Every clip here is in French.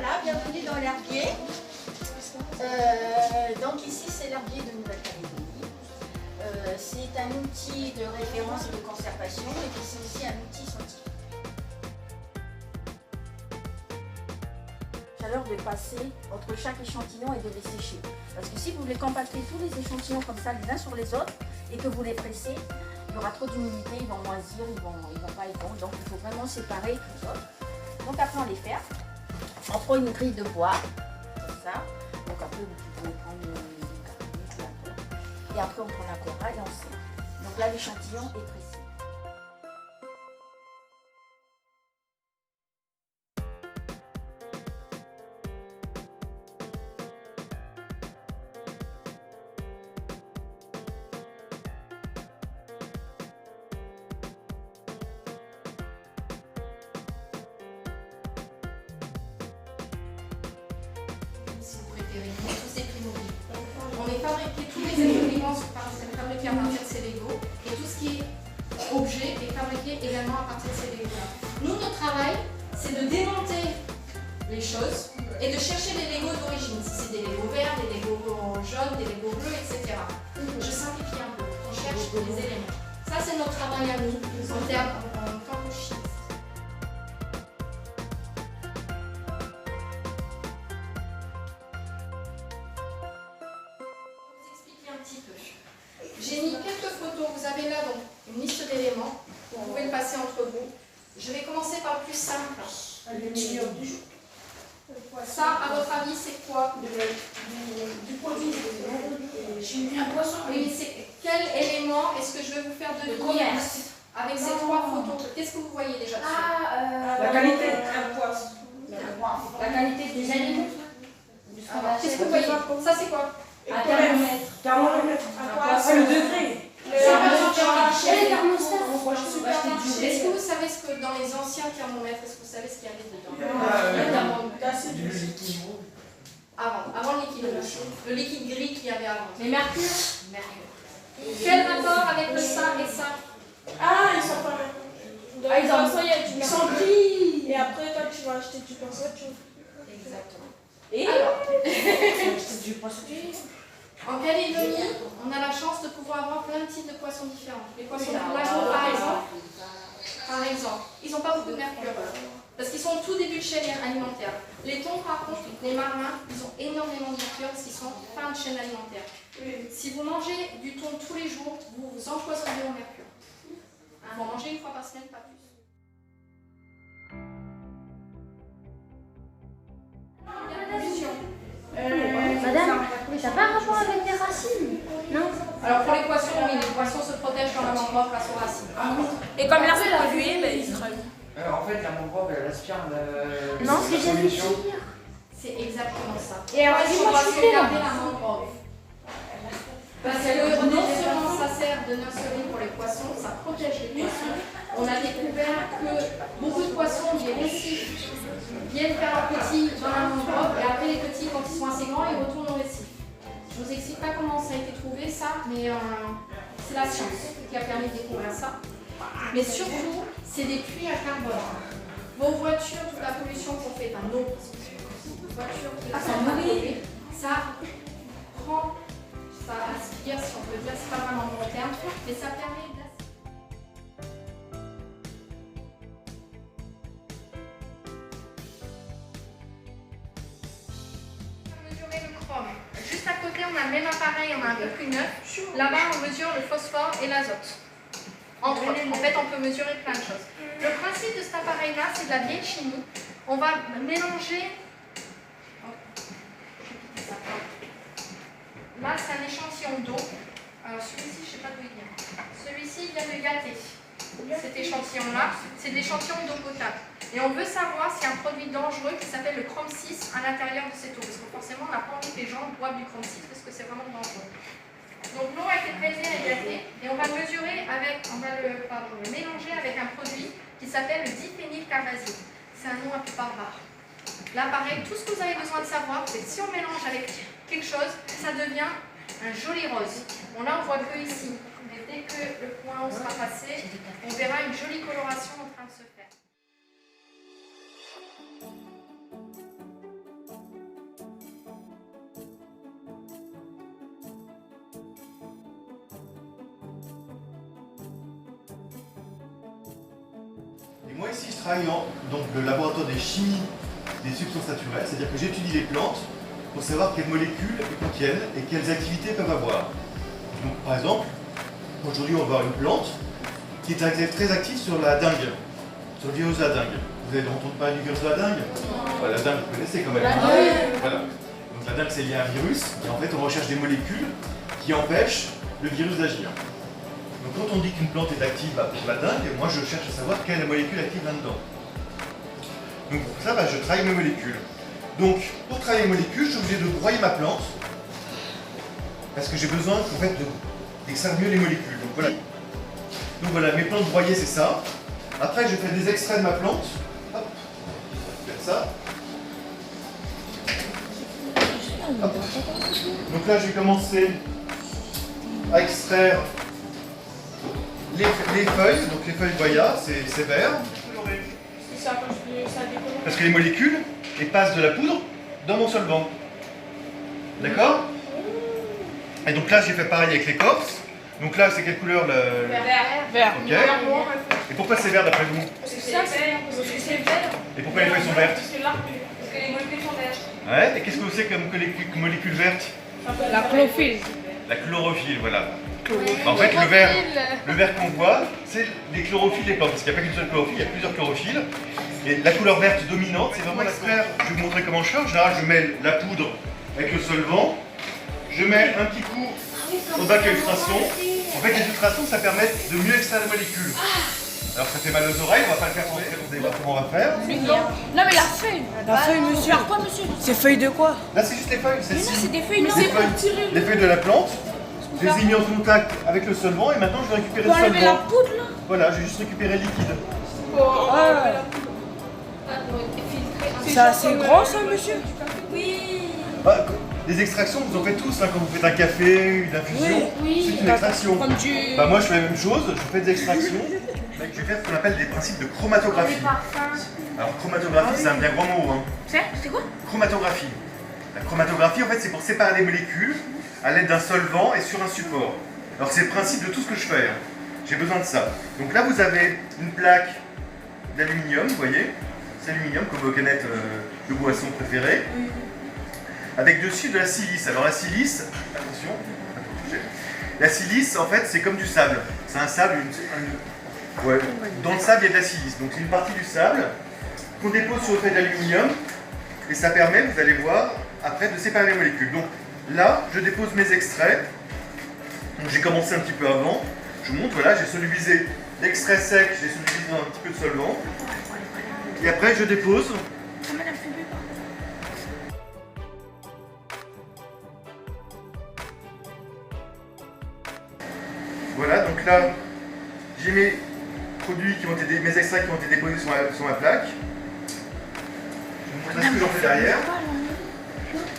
Voilà, bienvenue dans l'herbier. Donc ici c'est l'herbier de Nouvelle-Calédonie. C'est un outil de référence et de conservation et puis c'est aussi un outil scientifique. Chaleur de passer entre chaque échantillon et de les sécher. Parce que si vous les compactez tous les échantillons comme ça les uns sur les autres et que vous les pressez, il y aura trop d'humidité, ils vont moisir, ils vont pas être bons. Donc il faut vraiment séparer les autres. Donc après on les fait. On prend une grille de bois, comme ça. Donc après vous pouvez prendre une cartouche, peu importe. Et après on prend la corail et on sert. Donc là l'échantillon est pressé. Si vous préférez, tous ces primobiles. On est fabriqué, tous les éléments sont fabriqués à partir de ces Legos et tout ce qui est objet est fabriqué également à partir de ces Legos-là. Nous, notre travail, c'est de démonter les choses et de chercher les Legos d'origine. Si c'est des Legos verts, des Legos jaunes, des Legos bleus, etc. Je simplifie un peu, on cherche les éléments. Ça, c'est notre travail à nous, en tant que chimistes. J'ai mis quelques photos, vous avez là donc une liste d'éléments, vous pouvez le passer entre vous. Je vais commencer par le plus simple. Ça, à votre avis, c'est quoi? Du produit. J'ai mis un poisson. Oui, mais c'est quel élément est-ce que je vais vous faire deviner avec ces trois photos? Qu'est-ce que vous voyez déjà dessus? La qualité. Un poisson. La qualité des aliments. Qu'est-ce que vous voyez? Ça, c'est quoi? Un thermomètre. Le degré. Est-ce que vous savez ce que dans les anciens thermomètres, est-ce que vous savez ce qu'il y avait dedans? Avant le liquide rouge. Le liquide gris qu'il y avait avant. Les mercure. Quel rapport avec le ça et ça? Ah, ils sont pas mal. Ils sont gris. Et après, toi, tu vas acheter du poisson. Exactement. Et alors, Du poisson. en Calédonie, on a la chance de pouvoir avoir plein de types de poissons différents. Les poissons de plage, par exemple, ils n'ont pas beaucoup de mercure. Parce qu'ils sont au tout début de chaîne alimentaire. Les thons, par contre, les marins, ils ont énormément de mercure parce qu'ils sont fin de chaîne alimentaire. Si vous mangez du thon tous les jours, vous vous empoisonnez au mercure. Vous en mangez une fois par semaine, pas plus. Madame, ça n'a pas un rapport avec les racines? Non? Alors pour les poissons, oui, les poissons se protègent dans la mangrove grâce aux racines. Et comme l'air s'est pollué, il se revient. En fait, la mangrove, elle aspire Non, ce que j'ai dit. C'est exactement ça. Et alors, on dis-moi, doit je suis sauvegarder la mangrove. Parce que non seulement ça sert de nurserie pour les poissons, ça protège les poissons. On a découvert que beaucoup de poissons des récifs viennent faire leurs petits dans la mangrove et après les petits, quand ils sont assez grands, ils retournent au récif. Je ne vous explique pas comment ça a été trouvé ça, mais c'est la science qui a permis de découvrir ça. Mais surtout, c'est des puits à carbone. Vos voitures, toute la pollution qu'on fait, enfin nos voitures qui sont polluées, ça prend, ça aspire, si on peut dire, c'est pas vraiment le bon terme, mais ça permet d'aspirer. Juste à côté, on a le même appareil, on a un peu plus neuf. Là-bas, on mesure le phosphore et l'azote. Entre autres, en fait, on peut mesurer plein de choses. Le principe de cet appareil-là, c'est de la vieille chimie. On va mélanger... Là, c'est un échantillon d'eau. Alors, celui-ci, je ne sais pas d'où il vient. Celui-ci vient de Yaté. Cet échantillon-là, c'est de l'échantillon d'eau potable. Et on veut savoir s'il y a un produit dangereux qui s'appelle le chrome 6 à l'intérieur de cette eau. Parce que forcément, on n'a pas envie que les gens boivent du chrome 6 parce que c'est vraiment dangereux. Donc l'eau a été prélevée à Yaté et on va le mesurer avec, le mélanger avec un produit qui s'appelle le diphénylcarbazide. C'est un nom un peu barbare. Là, pareil, tout ce que vous avez besoin de savoir, c'est que si on mélange avec quelque chose, ça devient un joli rose. Bon, là, on voit que ici. Mais dès que le point haut sera passé, on verra une jolie coloration en train de se faire. Et moi ici je travaille dans le laboratoire des chimies des substances naturelles, c'est-à-dire que j'étudie les plantes pour savoir quelles molécules elles contiennent et quelles activités elles peuvent avoir. Donc par exemple, aujourd'hui on va voir une plante qui est très active sur la dengue, sur le virus de la dengue. Vous avez entendu parler du virus de la dengue? La dengue, vous connaissez quand même. Voilà. Donc la dengue c'est lié à un virus, et en fait on recherche des molécules qui empêchent le virus d'agir. Donc quand on dit qu'une plante est active pour la dengue, moi je cherche à savoir quelle est la molécule active là-dedans. Donc pour ça, je travaille mes molécules. Donc pour travailler mes molécules, je suis obligé de broyer ma plante, parce que j'ai besoin en fait, d'extraire mieux les molécules. Donc voilà, mes plantes broyées c'est ça. Après je fais des extraits de ma plante. Hop, comme ça. Hop. Donc là je vais commencer à extraire les feuilles, donc les feuilles broyades, c'est vert. C'est ça, quand ça décolle. Parce que les molécules, elles passent de la poudre dans mon solvant. D'accord? Et donc là j'ai fait pareil avec l'écorce. Donc là c'est quelle couleur le... Vert. Ok. Et pourquoi c'est vert d'après vous? Parce que c'est vert. Et pourquoi les feuilles sont vertes? Parce que l'arbre. Parce que les molécules sont vertes. Ouais, et qu'est-ce que vous savez comme molécule verte? La chlorophylle. La chlorophylle, voilà. En fait, le vert qu'on voit, c'est les chlorophylles des plantes. Parce qu'il n'y a pas qu'une seule chlorophylle, il y a plusieurs chlorophylles. Et la couleur verte dominante, c'est vraiment l'extraire. Je vais vous montrer comment je fais. En général, je mets la poudre avec le solvant. Je mets un petit coup au bac à ultrasons. En fait, les ultrasons, ça permet de mieux extraire la molécule. Alors, ça fait mal aux oreilles, on va pas le faire pour vous allez voir comment on va faire. Non, mais la feuille. La feuille, monsieur. Alors quoi, monsieur? C'est feuille de quoi? Là, c'est juste les feuilles. Mais non, c'est des feuilles, non. Les feuilles de la plante. Je les ai mis en contact avec le solvant et maintenant je vais récupérer le Pour enlever la solvant. poudre, là? Voilà, j'ai juste récupéré le liquide. C'est assez grand, ça, monsieur? Bah, des extractions, vous en faites tous, hein, quand vous faites un café, une infusion, c'est une extraction. Comme du... Bah, moi je fais la même chose, je fais des extractions. Je vais faire ce qu'on appelle des principes de chromatographie. Alors chromatographie c'est un bien grand mot. Hein. C'est quoi? Chromatographie. La chromatographie en fait c'est pour séparer les molécules à l'aide d'un solvant et sur un support. Alors c'est le principe de tout ce que je fais. Hein. J'ai besoin de ça. Donc là vous avez une plaque d'aluminium, vous voyez. C'est aluminium comme vos canettes de boisson préférées. Avec dessus de la silice. Alors la silice, attention, la silice en fait c'est comme du sable. C'est un sable, ouais. Dans le sable il y a de la silice. Donc c'est une partie du sable qu'on dépose sur le fait d'aluminium et ça permet, vous allez voir, après de séparer les molécules. Donc là je dépose mes extraits. Donc j'ai commencé un petit peu avant. Je vous montre, voilà, j'ai solubilisé l'extrait sec, j'ai solubilisé dans un petit peu de solvant. Et après je dépose. Voilà, donc là, j'ai mes produits qui ont été, mes extraits qui ont été déposés sur ma plaque. Je vous montre ce que j'en fais derrière.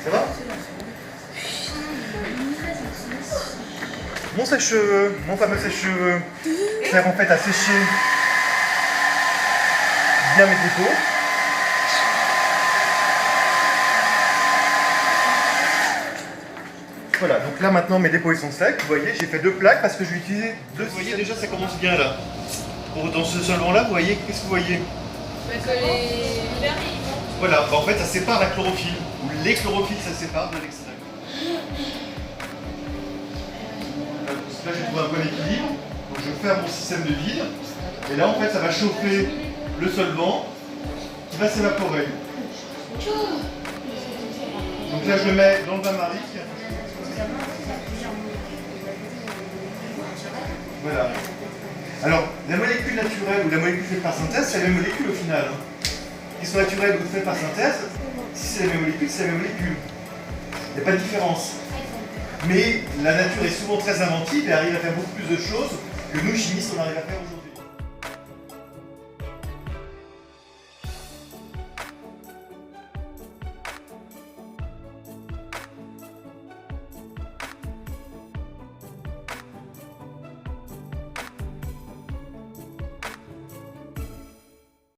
Ça va? Mon sèche-cheveux, mon fameux sèche-cheveux, sert en fait à sécher bien mes dépôts. Voilà, donc là maintenant mes dépôts ils sont secs, vous voyez, j'ai fait 2 plaques parce que je vais utiliser 2. Vous voyez déjà ça commence bien là. Dans ce solvant là, vous voyez, qu'est-ce que vous voyez? Voilà, bah en fait ça sépare la chlorophylle, ou les chlorophylles ça sépare de l'extrait. Là j'ai trouvé un bon équilibre, donc je ferme mon système de vide, et là en fait ça va chauffer le solvant qui va s'évaporer. Donc là je le mets dans le bain-marie. Voilà. Alors, la molécule naturelle ou la molécule faite par synthèse, c'est la même molécule au final. Qui sont naturelles ou faites par synthèse, si c'est la même molécule, c'est la même molécule. Il n'y a pas de différence. Mais la nature est souvent très inventive et arrive à faire beaucoup plus de choses que nous, chimistes, on arrive à faire aujourd'hui.